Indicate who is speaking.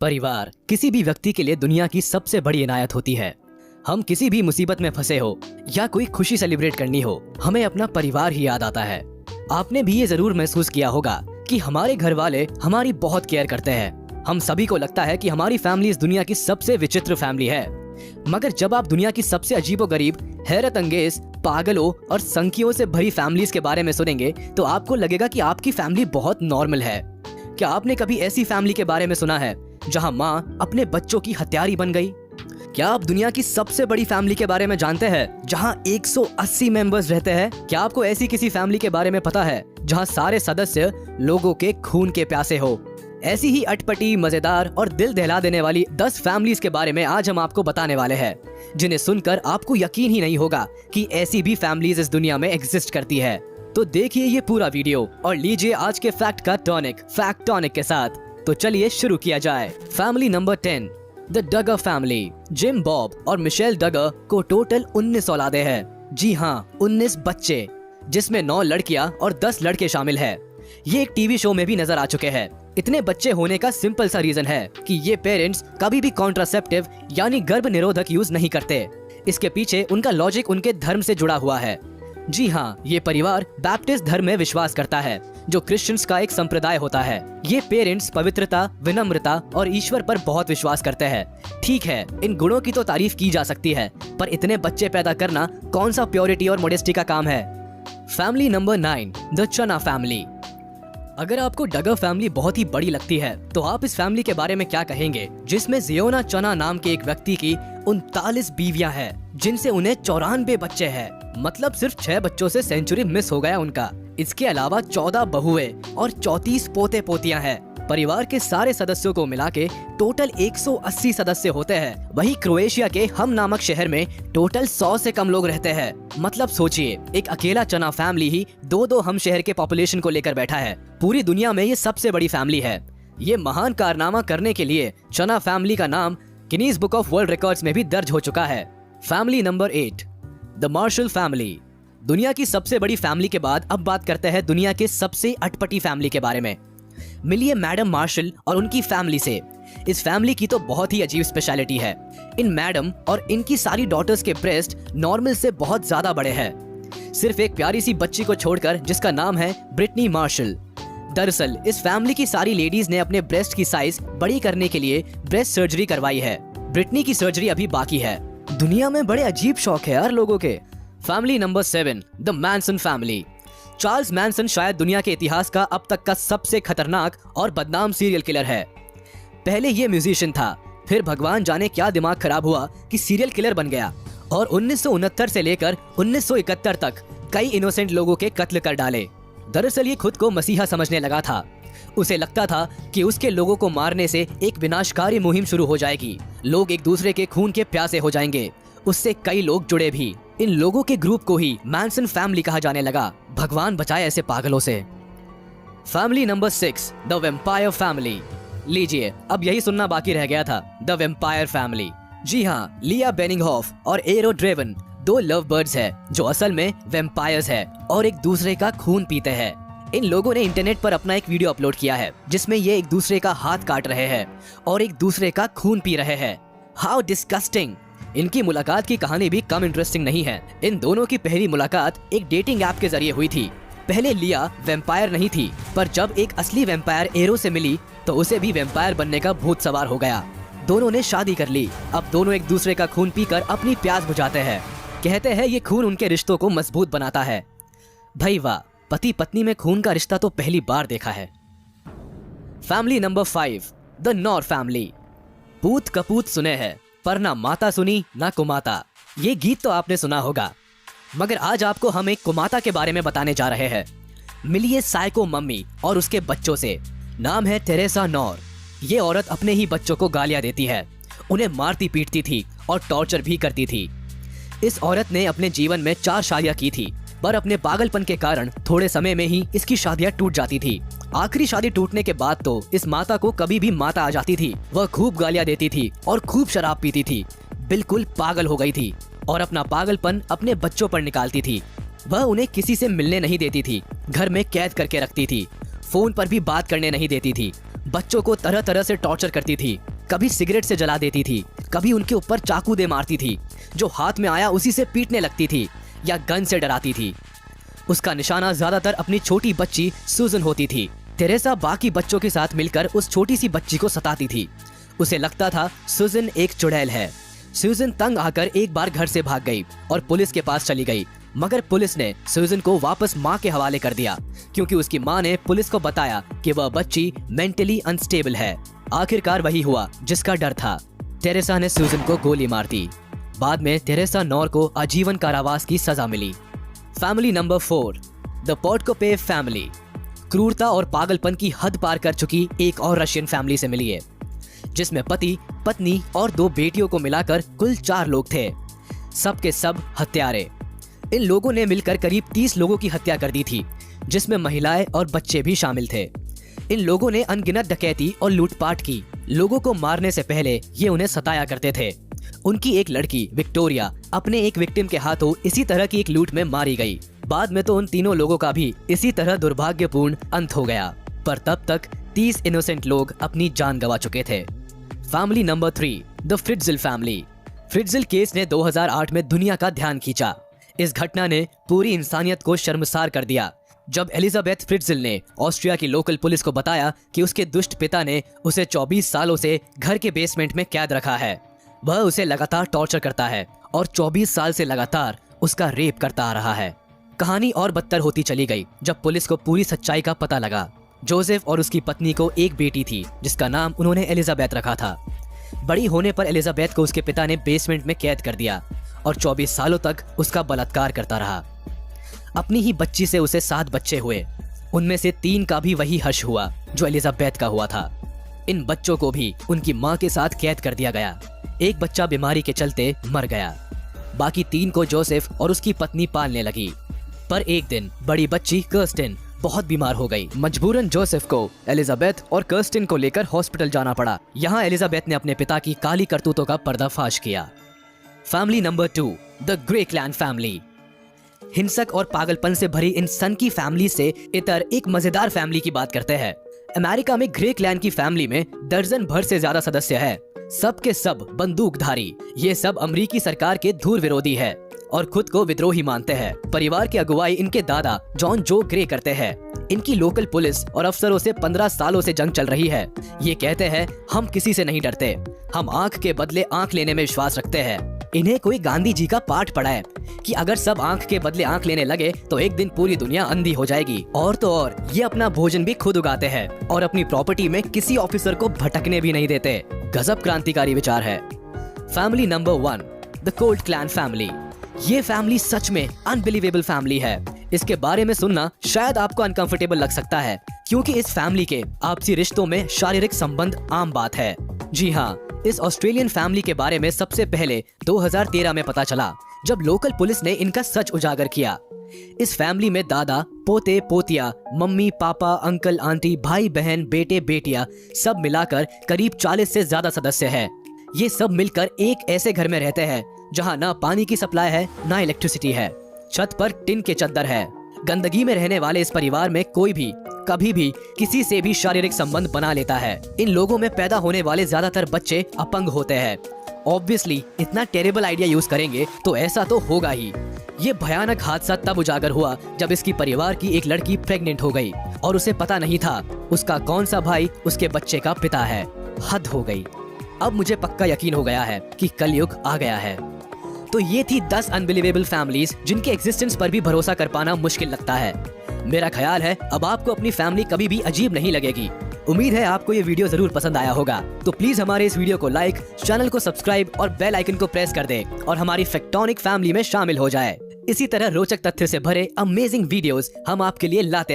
Speaker 1: परिवार किसी भी व्यक्ति के लिए दुनिया की सबसे बड़ी इनायत होती है। हम किसी भी मुसीबत में फंसे हो या कोई खुशी सेलिब्रेट करनी हो, हमें अपना परिवार ही याद आता है। आपने भी ये जरूर महसूस किया होगा कि हमारे घर वाले हमारी बहुत केयर करते हैं। हम सभी को लगता है कि हमारी फैमिली इस दुनिया की सबसे विचित्र फैमिली है। मगर जब आप दुनिया की सबसे अजीबोगरीब, हैरत अंगेज, पागलों और संख्याओं से भरी फैमिलीज के बारे में सुनेंगे तो आपको लगेगा कि आपकी फैमिली बहुत नॉर्मल है। क्या आपने कभी ऐसी फैमिली के बारे में सुना है जहां माँ अपने बच्चों की हत्यारी बन गई? क्या आप दुनिया की सबसे बड़ी फैमिली के बारे में जानते हैं जहां 180 मेंबर्स रहते हैं? क्या आपको ऐसी किसी फैमिली के बारे में पता है जहां सारे सदस्य लोगों के खून के प्यासे हो? ऐसी ही अटपटी, मजेदार और दिल दहला देने वाली 10 फैमिलीज के बारे में आज हम आपको बताने वाले हैं, जिन्हें सुनकर आपको यकीन ही नहीं होगा कि ऐसी भी फैमिलीज इस दुनिया में एग्जिस्ट करती है। तो देखिए ये पूरा वीडियो और लीजिए आज के फैक्ट का टॉनिक, फैक्ट टॉनिक के साथ। तो चलिए शुरू किया जाए। फैमिली नंबर 10, द डगर फैमिली। जिम बॉब और मिशेल डगर को टोटल 19 औलादे हैं। जी हाँ, 19 बच्चे, जिसमें 9 लड़कियां और 10 लड़के शामिल हैं। ये एक टीवी शो में भी नजर आ चुके हैं। इतने बच्चे होने का सिंपल सा रीजन है कि ये पेरेंट्स कभी भी कॉन्ट्रासेप्टिव यानी गर्भ निरोधक यूज नहीं करते। इसके पीछे उनका लॉजिक उनके धर्म से जुड़ा हुआ है। जी हाँ, ये परिवार बैप्टिस्ट धर्म में विश्वास करता है, जो क्रिश्चियंस का एक संप्रदाय होता है। ये पेरेंट्स पवित्रता, विनम्रता और ईश्वर पर बहुत विश्वास करते हैं। ठीक है, इन गुणों की तो तारीफ की जा सकती है, पर इतने बच्चे पैदा करना कौन सा प्योरिटी और मोडेस्टी का काम है? फैमिली नंबर 9, द चना फैमिली। अगर आपको डगर फैमिली बहुत ही बड़ी लगती है तो आप इस फैमिली के बारे में क्या कहेंगे, जिसमें जियोना चना नाम के एक व्यक्ति की 39 बीवियां हैं, जिनसे उन्हें 94 बच्चे हैं। मतलब सिर्फ 6 बच्चों से सेंचुरी मिस हो गया उनका। इसके अलावा 14 बहुएं और 34 पोते पोतियां हैं। परिवार के सारे सदस्यों को मिला के टोटल 180 सदस्य होते हैं। वहीं क्रोएशिया के हम नामक शहर में टोटल 100 से कम लोग रहते हैं। मतलब सोचिए, एक अकेला चना फैमिली ही 2 हम शहर के पॉपुलेशन को लेकर बैठा है। पूरी दुनिया में ये सबसे बड़ी फैमिली है। ये महान कारनामा करने के लिए चना फैमिली का नाम Guinness book of world records में भी दर्ज हो चुका है। Family number 8, the Marshall family. दुनिया की सबसे बड़ी फैमिली के बाद अब बात करते हैं दुनिया के सबसे अटपटी फैमिली के बारे में। मिलिए मैडम मार्शल और उनकी फैमिली से। इस फैमिली की तो बहुत ही अजीब स्पेशलिटी है। इन मैडम और इनकी सारी डॉटर्स के ब्रेस्ट नॉर्मल से बहुत ज्यादा बड़े हैं, सिर्फ एक प्यारी सी बच्ची को छोड़कर, जिसका नाम है ब्रिटनी मार्शल। दरअसल इस फैमिली की सारी लेडीज ने अपने ब्रेस्ट की साइज बड़ी करने के लिए ब्रेस्ट सर्जरी करवाई है। ब्रिटनी की सर्जरी अभी बाकी है। दुनिया में बड़े अजीब शौक है यार लोगों के। Family number 7, the Manson family. Charles Manson शायद दुनिया के इतिहास का अब तक का सबसे खतरनाक और बदनाम सीरियल किलर है। पहले ये म्यूजिशियन था, फिर भगवान जाने क्या दिमाग खराब हुआ कि सीरियल किलर बन गया और 1969 से लेकर 1971 तक कई इनोसेंट लोगों के कत्ल कर डाले। दरअसल ये खुद को मसीहा समझने लगा था। उसे लगता था कि उसके लोगों को मारने से एक विनाशकारी मुहिम शुरू हो जाएगी। लोग एक दूसरे के खून के प्यासे हो जाएंगे। उससे कई लोग जुड़े भी। इन लोगों के ग्रुप को ही मैनसन फैमिली कहा जाने लगा। भगवान बचाए ऐसे पागलों से। Family number 6, the vampire family. लीजिए, अब यही सुनना बाकी रह गया था, द वेम्पायर फैमिली। जी हाँ, लिया बेनिंगहॉफ और एरो ड्रेवन 2 लव बर्ड्स है, जो असल में वेम्पायर्स है और एक दूसरे का खून पीते हैं। इन लोगों ने इंटरनेट पर अपना एक वीडियो अपलोड किया है, जिसमें ये एक दूसरे का हाथ काट रहे हैं और एक दूसरे का खून पी रहे हैं। How disgusting. इनकी मुलाकात की कहानी भी कम इंटरेस्टिंग नहीं है। इन दोनों की पहली मुलाकात एक डेटिंग ऐप के जरिए हुई थी। पहले लिया वेम्पायर नहीं थी, पर जब एक असली वेम्पायर एरो से मिली तो उसे भी वेम्पायर बनने का भूत सवार हो गया। दोनों ने शादी कर ली। अब दोनों एक दूसरे का खून पीकर अपनी प्यास बुझाते हैं। कहते हैं ये खून उनके रिश्तों को मजबूत बनाता है। भाई वाह, पति पत्नी में खून का रिश्ता तो पहली बार देखा है। Family number 5, the nor family. पूत कपूत सुने हैं, पर ना माता सुनी ना कुमाता। ये गीत तो आपने सुना होगा, मगर आज आपको हम एक कुमाता के बारे में बताने जा रहे हैं। मिलिए साइको मम्मी और उसके बच्चों से। नाम है टेरेसा नॉर। ये औरत अपने ही बच्चों को गालियां देती है, उन्हें मारती पीटती थी और टॉर्चर भी करती थी। इस औरत ने अपने जीवन में 4 शादियां की थी, पर अपने पागलपन के कारण थोड़े समय में ही इसकी शादियां टूट जाती थी। आखिरी शादी टूटने के बाद तो इस माता को कभी भी माता आ जाती थी। वह खूब गालियां देती थी और खूब शराब पीती थी। बिल्कुल पागल हो गई थी और अपना पागलपन अपने बच्चों पर निकालती थी। वह उन्हें किसी से मिलने नहीं देती थी, घर में कैद करके रखती थी, फोन पर भी बात करने नहीं देती थी, बच्चों को तरह तरह से टॉर्चर करती थी। कभी सिगरेट से जला देती थी, कभी उनके ऊपर चाकू दे मारती थी, जो हाथ में आया उसी से पीटने लगती थी या गन से डराती थी। उसका निशाना ज्यादातर अपनी छोटी बच्ची सूजन होती थी। टेरेसा बाकी बच्चों के साथ मिलकर उस छोटी सी बच्ची को सताती थी। उसे लगता था सूजन एक चुड़ैल है। सूजन तंग आकर एक बार घर से भाग गई और पुलिस के पास चली गई, मगर पुलिस ने सूजन को वापस माँ के हवाले कर दिया क्योंकि उसकी माँ ने पुलिस को बताया कि वह बच्ची मेंटली अनस्टेबल है। आखिरकार वही हुआ जिसका डर था। टेरेसा ने सूजन को गोली मार दी। बाद में टेरेसा नॉर को आजीवन कारावास की सजा मिली। फैमिली नंबर 4, द पोटकोपेव फैमिली। क्रूरता और पागलपन की हद पार कर चुकी एक और रशियन फैमिली से मिली है, जिसमें पति, पत्नी और 2 बेटियों को मिलाकर कुल 4 लोग थे। सब के सब हत्यारे। इन लोगों ने मिलकर करीब 30 लोगों की हत्या कर दी थी, जिसमें महिलाएं और बच्चे भी शामिल थे। इन लोगों ने अनगिनत डकैती और लूटपाट की। लोगों को मारने से पहले ये उन्हें सताया करते थे। उनकी एक लड़की विक्टोरिया अपने एक विक्टिम के हाथों इसी तरह की एक लूट में मारी गई। बाद में तो उन तीनों लोगों का भी इसी तरह दुर्भाग्यपूर्ण अंत हो गया, पर तब तक 30 इनोसेंट लोग अपनी जान गंवा चुके थे। Family number 3, the Fritzl family. Fritzl case ने 2008 में दुनिया का ध्यान खींचा। इस घटना ने पूरी इंसानियत को शर्मसार कर दिया जब एलिजाबेथ फ्रिट्जिल ने ऑस्ट्रिया की लोकल पुलिस को बताया कि उसके दुष्ट पिता ने उसे 24 सालों से घर के बेसमेंट में कैद रखा है। वह उसे लगातार टॉर्चर करता है और 24 साल से लगातार उसका रेप करता आ रहा है। कहानी और बदतर होती चली गई जब पुलिस को पूरी सच्चाई का पता लगा। जोसेफ और उसकी पत्नी को एक बेटी थी जिसका नाम उन्होंने एलिजाबेथ रखा था। बड़ी होने पर एलिजाबेथ को उसके पिता ने बेसमेंट में कैद कर दिया और 24 सालों तक उसका बलात्कार करता रहा। अपनी ही बच्ची से उसे 7 बच्चे हुए। उनमें से 3 का भी वही हर्ष हुआ जो एलिजाबेथ का हुआ था। इन बच्चों को भी उनकी माँ के साथ कैद कर दिया गया। एक बच्चा बीमारी के चलते मर गया। बाकी 3 को जोसेफ और उसकी पत्नी पालने लगी। पर एक दिन बड़ी बच्ची कर्स्टिन बहुत बीमार हो गई। मजबूरन जोसेफ को एलिजाबेथ और कर्स्टिन को लेकर हॉस्पिटल जाना पड़ा। यहाँ एलिजाबेथ ने अपने पिता की काली करतूतों का पर्दाफाश किया। Family number 2, the grey clan family. हिंसक और पागलपन से भरी इन सन की फैमिली से इतर एक मजेदार फैमिली की बात करते हैं। अमेरिका में ग्रे क्लैन की फैमिली में दर्जन भर से ज्यादा सदस्य है। सब के सब बंदूकधारी। ये सब अमेरिकी सरकार के धूर विरोधी है और खुद को विद्रोही मानते हैं। परिवार की अगुवाई इनके दादा जॉन जो ग्रे करते हैं। इनकी लोकल पुलिस और अफसरों से 15 सालों से जंग चल रही है। ये कहते हैं हम किसी से नहीं डरते, हम आंख के बदले आंख लेने में विश्वास रखते हैं। इन्हें कोई गांधी जी का पाठ पढ़ा है कि अगर सब आंख के बदले आंख लेने लगे तो एक दिन पूरी दुनिया अंधी हो जाएगी। और तो और ये अपना भोजन भी खुद उगाते हैं और अपनी प्रॉपर्टी में किसी ऑफिसर को भटकने भी नहीं देते। गजब क्रांतिकारी विचार है। Family number 1, the cold clan family. ये फैमिली सच में अनबिलीवेबल फैमिली है। इसके बारे में सुनना शायद आपको अनकंफर्टेबल लग सकता है क्योंकि इस फैमिली के आपसी रिश्तों में शारीरिक संबंध आम बात है। जी हाँ, इस ऑस्ट्रेलियन फैमिली के बारे में सबसे पहले 2013 में पता चला जब लोकल पुलिस ने इनका सच उजागर किया। इस फैमिली में दादा, पोते, पोतिया, मम्मी, पापा, अंकल, आंटी, भाई, बहन, बेटे, बेटियां सब मिलाकर करीब 40 से ज्यादा सदस्य हैं। ये सब मिलकर एक ऐसे घर में रहते हैं जहां ना पानी की सप्लाई है ना इलेक्ट्रिसिटी है। छत पर टिन के चद्दर है। गंदगी में रहने वाले इस परिवार में कोई भी कभी भी किसी से भी शारीरिक संबंध बना लेता है। इन लोगों में पैदा होने वाले ज्यादातर बच्चे अपंग होते हैं। ऑब्वियसली इतना टेरेबल आइडिया यूज करेंगे तो ऐसा तो होगा ही। ये भयानक हादसा तब उजागर हुआ जब इसकी परिवार की एक लड़की प्रेग्नेंट हो गई और उसे पता नहीं था उसका कौन सा भाई उसके बच्चे का पिता है। हद हो गई। अब मुझे पक्का यकीन हो गया है कि कलयुग आ गया है। तो ये थी 10 अनबिलीवेबल फैमिलीज जिनके एग्जिस्टेंस पर भी भरोसा कर पाना मुश्किल लगता है। मेरा ख्याल है अब आपको अपनी फैमिली कभी भी अजीब नहीं लगेगी। उम्मीद है आपको ये वीडियो जरूर पसंद आया होगा। तो प्लीज हमारे इस वीडियो को लाइक, चैनल को सब्सक्राइब और बेल आइकन को प्रेस कर दें और हमारी फैक्टोनिक फैमिली में शामिल हो जाए। इसी तरह रोचक तथ्य से भरे अमेजिंग वीडियोस हम आपके लिए लाते